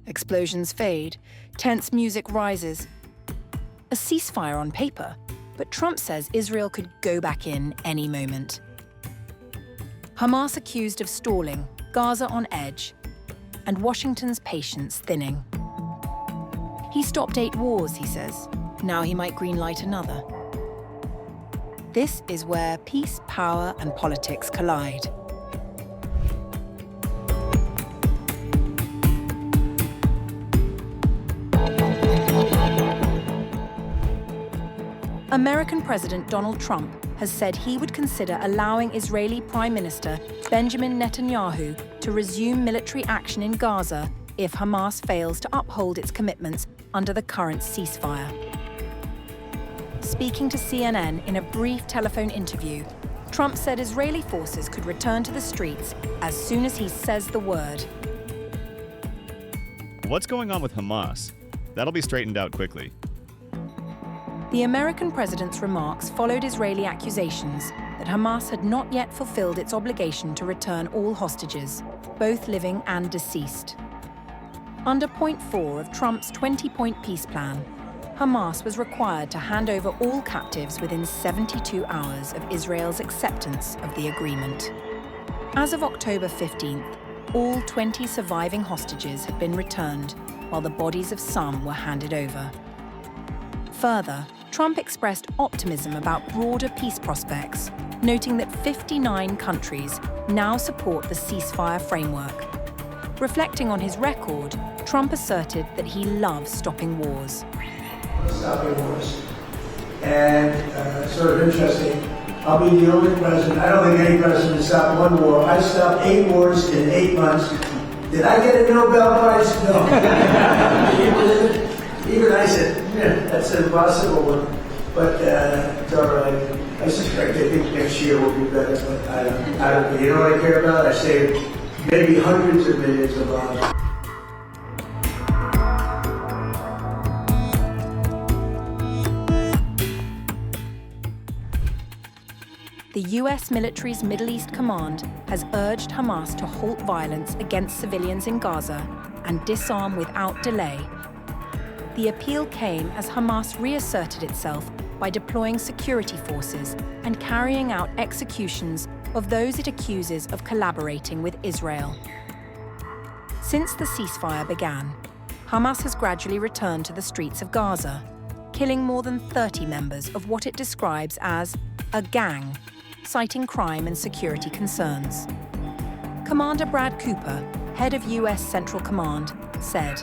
Explosions fade, tense music rises. A ceasefire on paper, but Trump says Israel could go back in any moment. Hamas accused of stalling, Gaza on edge, and Washington's patience thinning. He stopped 8 wars, he says. Now he might greenlight another. This is where peace, power, and politics collide. American President Donald Trump has said he would consider allowing Israeli Prime Minister Benjamin Netanyahu to resume military action in Gaza if Hamas fails to uphold its commitments under the current ceasefire. Speaking to CNN in a brief telephone interview, Trump said Israeli forces could return to the streets as soon as he says the word. What's going on with Hamas? That'll be straightened out quickly. The American president's remarks followed Israeli accusations that Hamas had not yet fulfilled its obligation to return all hostages, both living and deceased. Under point 4 of Trump's 20-point peace plan, Hamas was required to hand over all captives within 72 hours of Israel's acceptance of the agreement. As of October 15th, all 20 surviving hostages had been returned, while the bodies of some were handed over. Further, Trump expressed optimism about broader peace prospects, noting that 59 countries now support the ceasefire framework. Reflecting on his record, Trump asserted that he loves stopping wars. Stopping wars. And sort of interesting, I'll be the only president, I don't think any president has stopped one war. I stopped 8 wars in 8 months. Did I get a Nobel Prize? No. Even I said, yeah, that's an impossible one. But it's all right. I suspect, I think next year will be better, but I don't, you know what I care about? I saved maybe hundreds of millions of lives. The US military's Middle East Command has urged Hamas to halt violence against civilians in Gaza and disarm without delay. The appeal came as Hamas reasserted itself by deploying security forces and carrying out executions of those it accuses of collaborating with Israel. Since the ceasefire began, Hamas has gradually returned to the streets of Gaza, killing more than 30 members of what it describes as a gang, citing crime and security concerns. Commander Brad Cooper, head of US Central Command, said,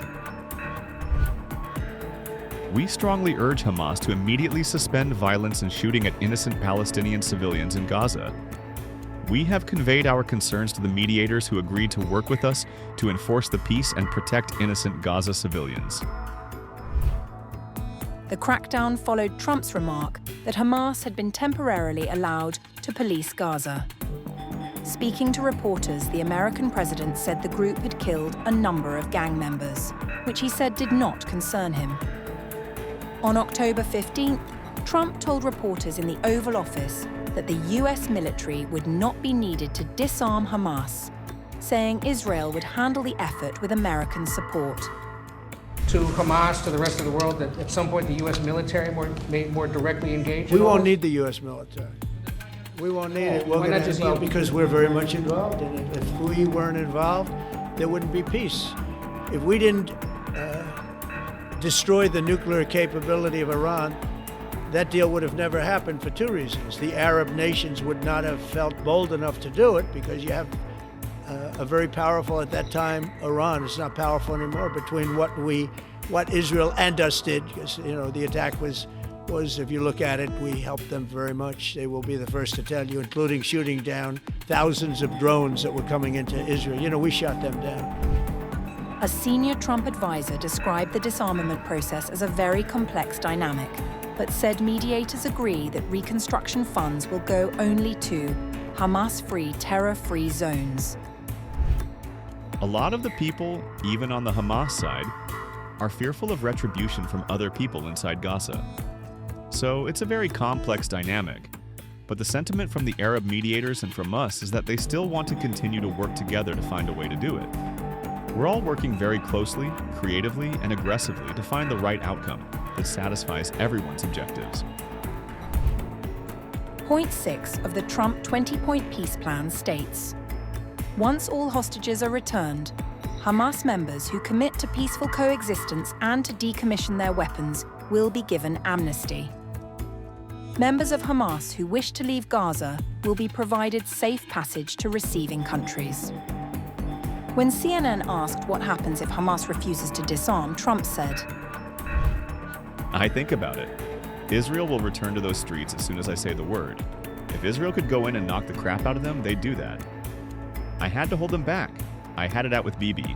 We strongly urge Hamas to immediately suspend violence and shooting at innocent Palestinian civilians in Gaza. We have conveyed our concerns to the mediators who agreed to work with us to enforce the peace and protect innocent Gaza civilians. The crackdown followed Trump's remark that Hamas had been temporarily allowed to police Gaza. Speaking to reporters, the American president said the group had killed a number of gang members, which he said did not concern him. On October 15th, Trump told reporters in the Oval Office that the US military would not be needed to disarm Hamas, saying Israel would handle the effort with American support. To Hamas, to the rest of the world, that at some point the US military may more directly engage? We won't need the US military. We won't need it. We're going to involve because we're very much involved in it. If we weren't involved, there wouldn't be peace. If we didn't destroy the nuclear capability of Iran, that deal would have never happened for 2 reasons. The Arab nations would not have felt bold enough to do it because you have a very powerful, at that time, Iran. It's not powerful anymore between what Israel and us did, because the attack was, if you look at it, we helped them very much. They will be the first to tell you, including shooting down thousands of drones that were coming into Israel. We shot them down. A senior Trump advisor described the disarmament process as a very complex dynamic, but said mediators agree that Reconstruction funds will go only to Hamas-free, terror-free zones. A lot of the people, even on the Hamas side, are fearful of retribution from other people inside Gaza. So it's a very complex dynamic. But the sentiment from the Arab mediators and from us is that they still want to continue to work together to find a way to do it. We're all working very closely, creatively, and aggressively to find the right outcome that satisfies everyone's objectives. Point 6 of the Trump 20-point peace plan states, once all hostages are returned, Hamas members who commit to peaceful coexistence and to decommission their weapons will be given amnesty. Members of Hamas who wish to leave Gaza will be provided safe passage to receiving countries. When CNN asked what happens if Hamas refuses to disarm, Trump said, I think about it. Israel will return to those streets as soon as I say the word. If Israel could go in and knock the crap out of them, they'd do that. I had to hold them back. I had it out with Bibi.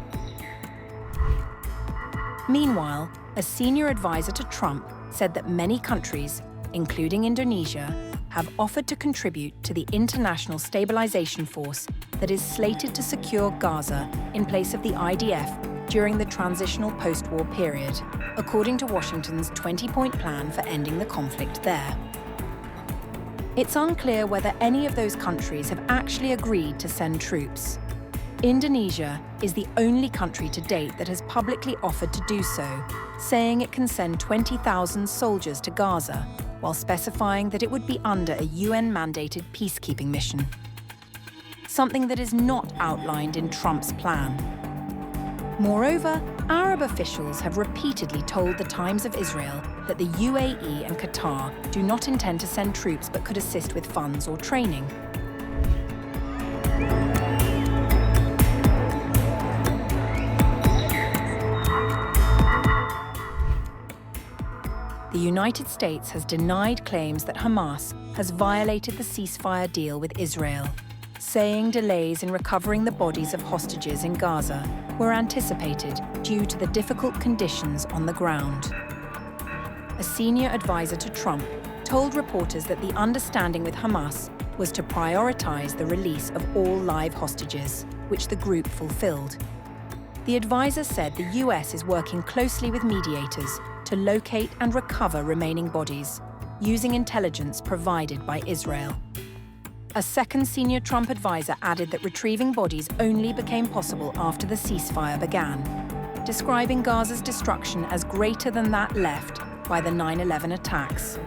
Meanwhile, a senior advisor to Trump said that many countries, including Indonesia, have offered to contribute to the international stabilization force that is slated to secure Gaza in place of the IDF during the transitional post-war period, according to Washington's 20-point plan for ending the conflict there. It's unclear whether any of those countries have actually agreed to send troops. Indonesia is the only country to date that has publicly offered to do so, saying it can send 20,000 soldiers to Gaza, while specifying that it would be under a UN-mandated peacekeeping mission. Something that is not outlined in Trump's plan. Moreover, Arab officials have repeatedly told the Times of Israel that the UAE and Qatar do not intend to send troops but could assist with funds or training. The United States has denied claims that Hamas has violated the ceasefire deal with Israel, saying delays in recovering the bodies of hostages in Gaza were anticipated due to the difficult conditions on the ground. A senior advisor to Trump told reporters that the understanding with Hamas was to prioritize the release of all live hostages, which the group fulfilled. The advisor said the US is working closely with mediators to locate and recover remaining bodies, using intelligence provided by Israel. A second senior Trump advisor added that retrieving bodies only became possible after the ceasefire began, describing Gaza's destruction as greater than that left by the 9/11 attacks.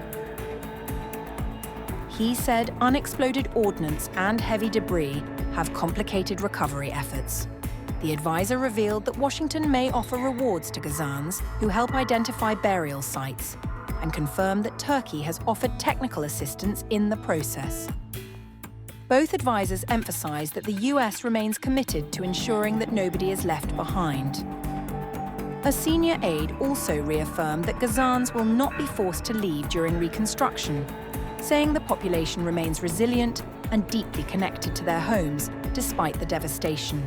He said unexploded ordnance and heavy debris have complicated recovery efforts. The advisor revealed that Washington may offer rewards to Gazans who help identify burial sites, and confirmed that Turkey has offered technical assistance in the process. Both advisors emphasized that the US remains committed to ensuring that nobody is left behind. A senior aide also reaffirmed that Gazans will not be forced to leave during Reconstruction, saying the population remains resilient and deeply connected to their homes despite the devastation.